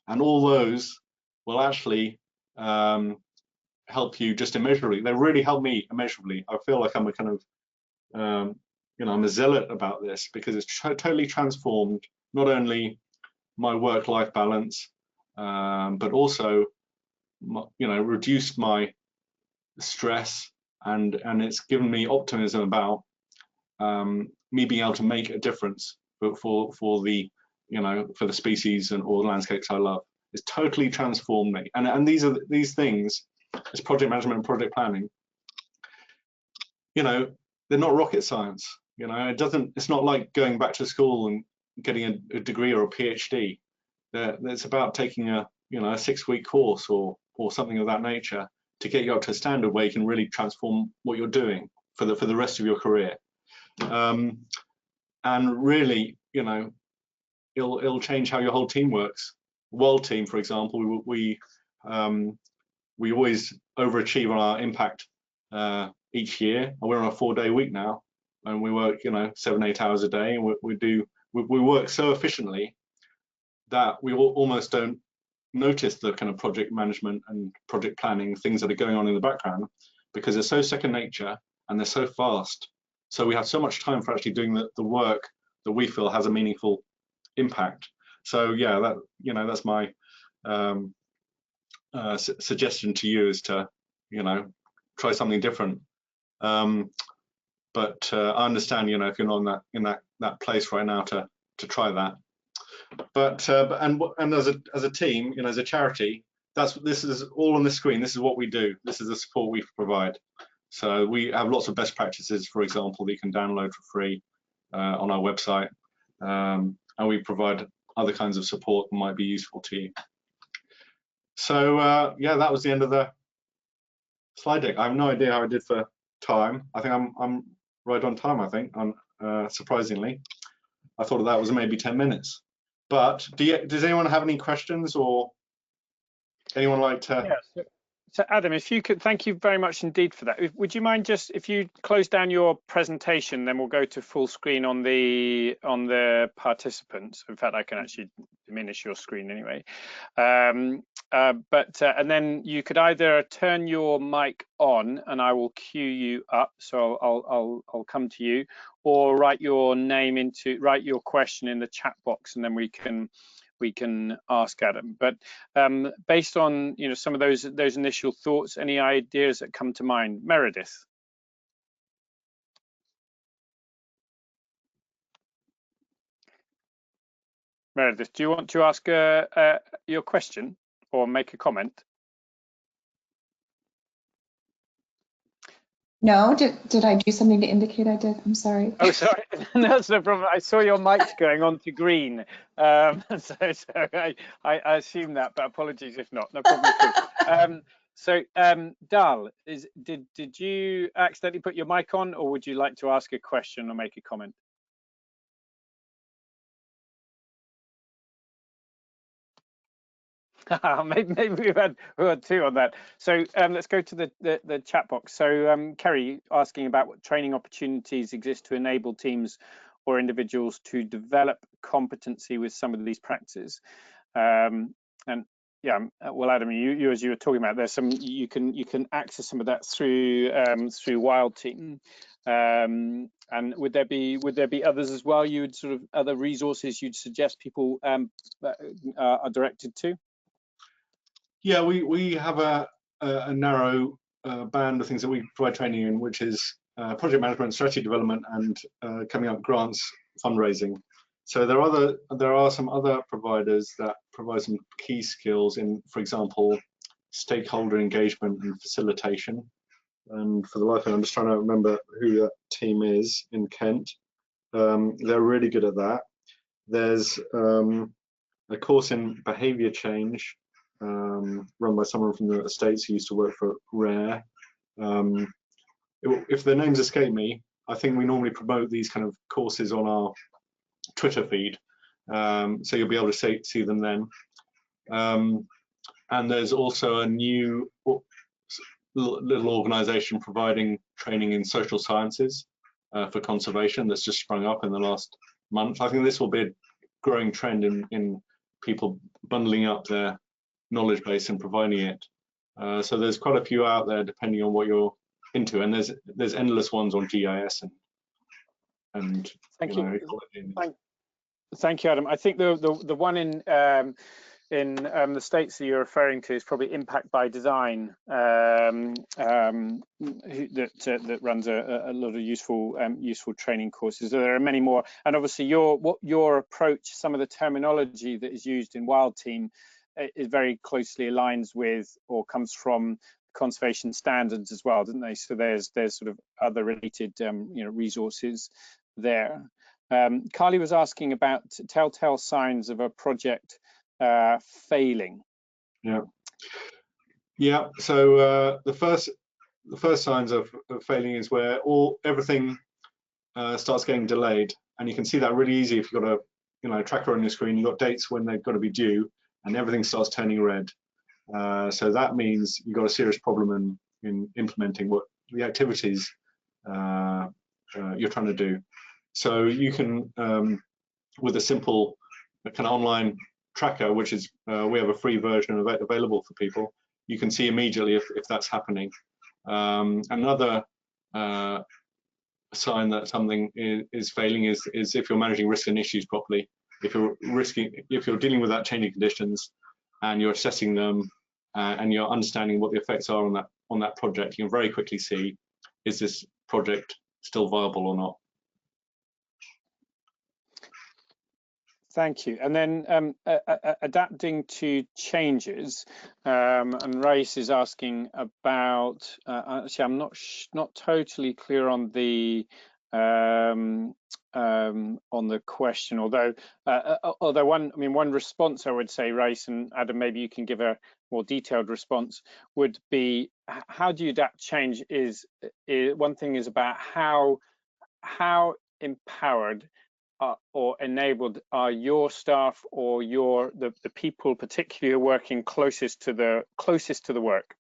And all those will actually help you just immeasurably. They really help me immeasurably. I feel like I'm a kind of, I'm a zealot about this, because it's totally transformed not only my work-life balance, but also reduced my stress, and it's given me optimism about me being able to make a difference for the for the species or the landscapes I love. It's totally transformed me. And these things, this project management and project planning, they're not rocket science. It's not like going back to school and getting a degree or a PhD. It's about taking a 6-week course or something of that nature to get you up to a standard where you can really transform what you're doing for the rest of your career. And really, it'll change how your whole team works. World team, for example, we always overachieve on our impact each year. We're on a 4-day week now, and we work 7-8 hours a day, and we work so efficiently that we almost don't notice the kind of project management and project planning things that are going on in the background, because they're so second nature and they're so fast. So we have so much time for actually doing the work that we feel has a meaningful impact. So yeah, that's my suggestion to you, is to try something different. But I understand if you're not in that place right now to try that. But as a team, as a charity, this is all on the screen. This is what we do. This is the support we provide. So we have lots of best practices, for example, that you can download for free on our website, and we provide other kinds of support that might be useful to you. So yeah, that was the end of the slide deck. I have no idea how I did for time. I think I'm right on time. I think, surprisingly, I thought that was maybe 10 minutes. But does anyone have any questions, or anyone like to? Yes. So Adam, if you could, thank you very much indeed for that. Would you mind just, if you close down your presentation, then we'll go to full screen on the participants. In fact, I can actually diminish your screen anyway. And then you could either turn your mic on and I will cue you up, so I'll come to you, or write your question in the chat box, and then we can ask Adam. But based on some of those initial thoughts, any ideas that come to mind? Meredith. Meredith, do you want to ask your question or make a comment? No, did I do something to indicate I did? I'm sorry. Oh, sorry, that's no problem. I saw your mic going on to green, so I assume that, but apologies if not. No problem at all. So, Dal, did you accidentally put your mic on, or would you like to ask a question or make a comment? Maybe we had two on that. So let's go to the chat box. So Kerry asking about what training opportunities exist to enable teams or individuals to develop competency with some of these practices. And yeah, well, Adam, you as you were talking about, there's some you can access some of that through Wild Team. And would there be others as well? You would sort of other resources you'd suggest people are directed to? Yeah, we have a narrow band of things that we provide training in, which is project management, strategy development, and coming up grants, fundraising. So there are some other providers that provide some key skills in, for example, stakeholder engagement and facilitation. And for the life of me, I'm just trying to remember who that team is in Kent. They're really good at that. There's a course in behavior change run by someone from the States who used to work for RARE. If their names escape me, I think we normally promote these kind of courses on our Twitter feed, so you'll be able to see them then. And there's also a new little organization providing training in social sciences for conservation that's just sprung up in the last month. I think this will be a growing trend in people bundling up their knowledge base and providing it. So there's quite a few out there depending on what you're into, and there's endless ones on GIS and thank you. Thank you, Adam. I think the one in in the states that you're referring to is probably Impact by Design, that runs a lot of useful training courses. There are many more, and obviously your approach, some of the terminology that is used in Wild Team, is very closely aligns with or comes from conservation standards as well, doesn't they? So there's sort of other related resources there. Carly was asking about telltale signs of a project failing. Yeah. So the first signs of failing is where everything starts getting delayed, and you can see that really easy if you've got a tracker on your screen. You've got dates when they've got to be due, and everything starts turning red. So that means you've got a serious problem in implementing what the activities you're trying to do. So you can, with a simple kind of online tracker, which is we have a free version of it available for people, you can see immediately if that's happening. Another sign that something is failing is if you're managing risks and issues properly. If you're dealing with that changing conditions and you're assessing them and you're understanding what the effects are on that project, you can very quickly see, is this project still viable or not? Thank you. And then adapting to changes, and Race is asking about. Actually, I'm not totally clear on the question. Although one response I would say, Race and Adam, maybe you can give a more detailed response, would be how do you adapt change? Is one thing is about how empowered or enabled are your staff or the people particularly who are working closest to the work,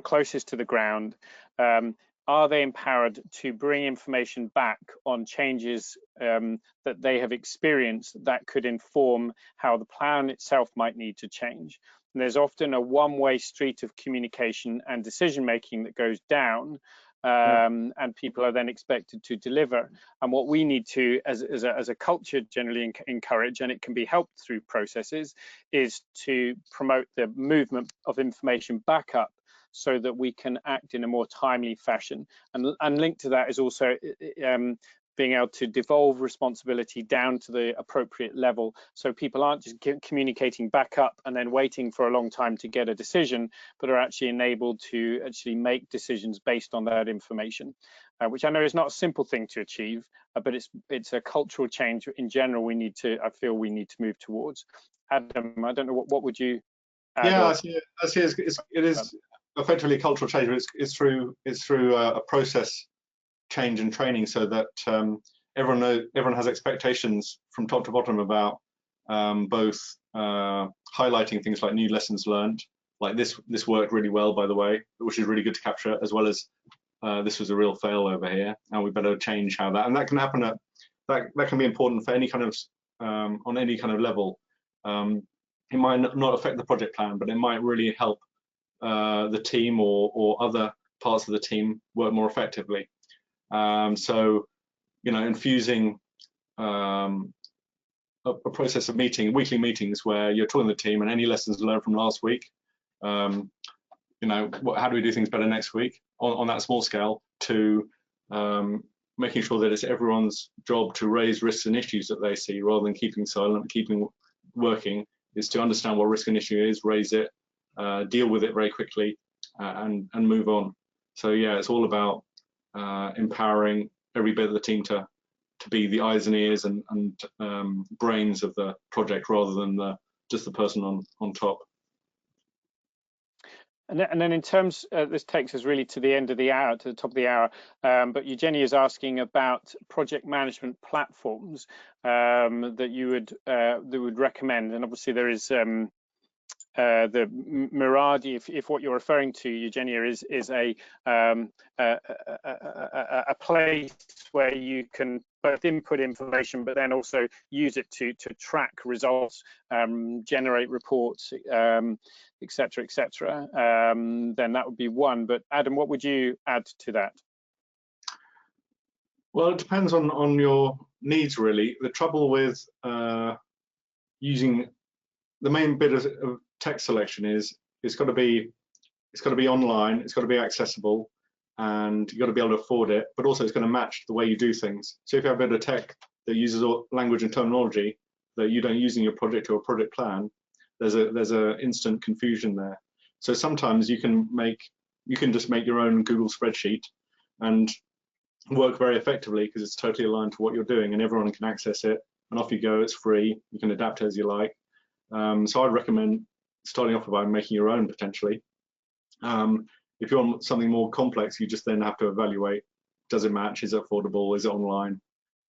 closest to the ground. Are they empowered to bring information back on changes that they have experienced that could inform how the plan itself might need to change? And there's often a one-way street of communication and decision making that goes down, and people are then expected to deliver. And what we need to, as a culture, generally encourage, and it can be helped through processes, is to promote the movement of information back up so that we can act in a more timely fashion. And linked to that is also being able to devolve responsibility down to the appropriate level, so people aren't just communicating back up and then waiting for a long time to get a decision, but are actually enabled to actually make decisions based on that information, which I know is not a simple thing to achieve, but it's a cultural change in general I feel we need to move towards. Adam, I don't know, what would you add? Yeah, I see it is effectively a cultural change, but it's through a process change and training, so that everyone has expectations from top to bottom about both highlighting things like new lessons learned, like this worked really well, by the way, which is really good to capture, as well as this was a real fail over here, and we better change how that. And that can happen that can be important for any kind of on any kind of level. It might not affect the project plan, but it might really help the team or other parts of the team work more effectively. So, infusing a process of weekly meetings where you're talking to the team and any lessons learned from last week, how do we do things better next week on that small scale, to making sure that it's everyone's job to raise risks and issues that they see, rather than keeping silent, keeping working, is to understand what risk and issue is, raise it, deal with it very quickly, and move on. So yeah, it's all about empowering every bit of the team to be the eyes and ears and brains of the project, rather than just the person on top. And then in terms, this takes us really to the end of the hour, to the top of the hour, but Eugenia is asking about project management platforms that you would recommend. And obviously there is the Miradi, if what you're referring to, Eugenia, is a place where you can both input information, but then also use it to track results, generate reports, etc., etc. Then that would be one. But Adam, what would you add to that? Well, it depends on your needs, really. The trouble with using the main bit of text selection is it's got to be online, it's got to be accessible, and you've got to be able to afford it, but also it's going to match the way you do things. So if you have a bit of tech that uses language and terminology that you don't use in your project or project plan, there's a instant confusion there. So sometimes you can just make your own Google spreadsheet and work very effectively because it's totally aligned to what you're doing and everyone can access it, and off you go. It's free, you can adapt it as you like. So I'd recommend starting off by making your own potentially. If you want something more complex, you just then have to evaluate, does it match, is it affordable, is it online?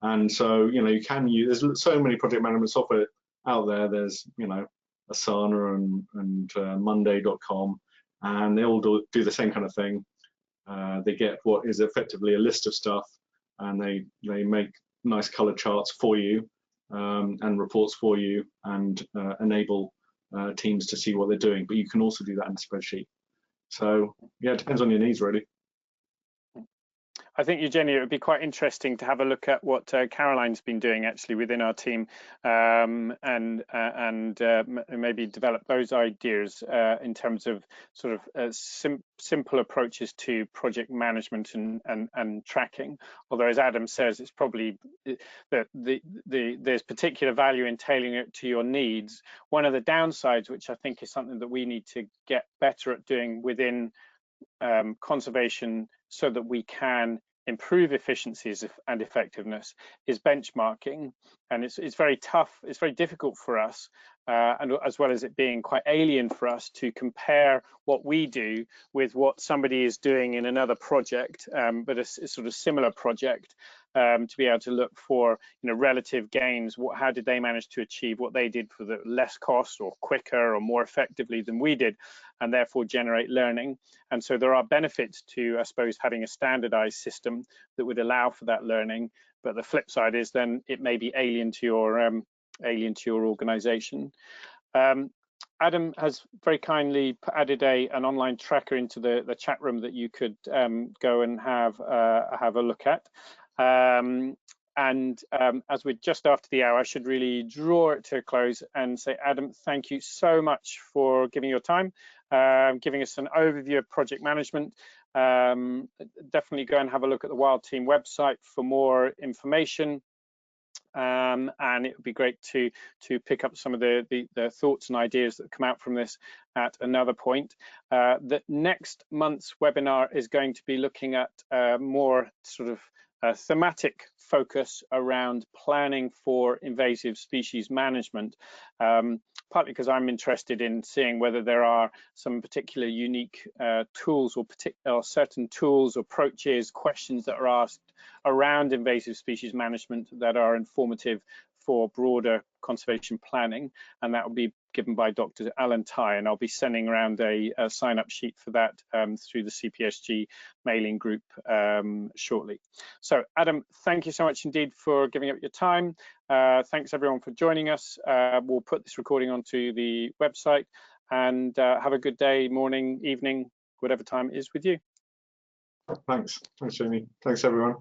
And so, you know, you can use, there's so many project management software out there. There's, you know, Asana and Monday.com, and they all do the same kind of thing. They get what is effectively a list of stuff, and they make nice color charts for you and reports for you, and enable teams to see what they're doing. But you can also do that in a spreadsheet. So yeah, it depends on your needs really. I think, Eugenia, it would be quite interesting to have a look at what Caroline's been doing actually within our team, and maybe develop those ideas in terms of sort of simple approaches to project management and tracking. Although, as Adam says, it's probably that there's particular value in tailoring it to your needs. One of the downsides, which I think is something that we need to get better at doing within conservation so that we can improve efficiencies and effectiveness, is benchmarking. And it's very tough, it's very difficult for us, and as well as it being quite alien for us to compare what we do with what somebody is doing in another project, but a sort of similar project, to be able to look for, you know, relative gains. How did they manage to achieve what they did for the less cost or quicker or more effectively than we did, and therefore generate learning. And so there are benefits to, I suppose, having a standardized system that would allow for that learning. But the flip side is then it may be alien to your organization. Adam has very kindly added an online tracker into the chat room that you could go and have a look at. As we're just after the hour, I should really draw it to a close and say, Adam, thank you so much for giving your time, giving us an overview of project management. Definitely go and have a look at the Wild Team website for more information. And it would be great to pick up some of the thoughts and ideas that come out from this at another point. The next month's webinar is going to be looking at more sort of thematic focus around planning for invasive species management, partly because I'm interested in seeing whether there are some particular unique tools or certain tools, approaches, questions that are asked around invasive species management that are informative for broader conservation planning, and that will be given by Dr. Alan Tighe, and I'll be sending around a sign-up sheet for that through the CPSG mailing group shortly. So, Adam, thank you so much indeed for giving up your time. Thanks everyone for joining us. We'll put this recording onto the website, and have a good day, morning, evening, whatever time it is with you. Thanks, Jamie. Thanks everyone.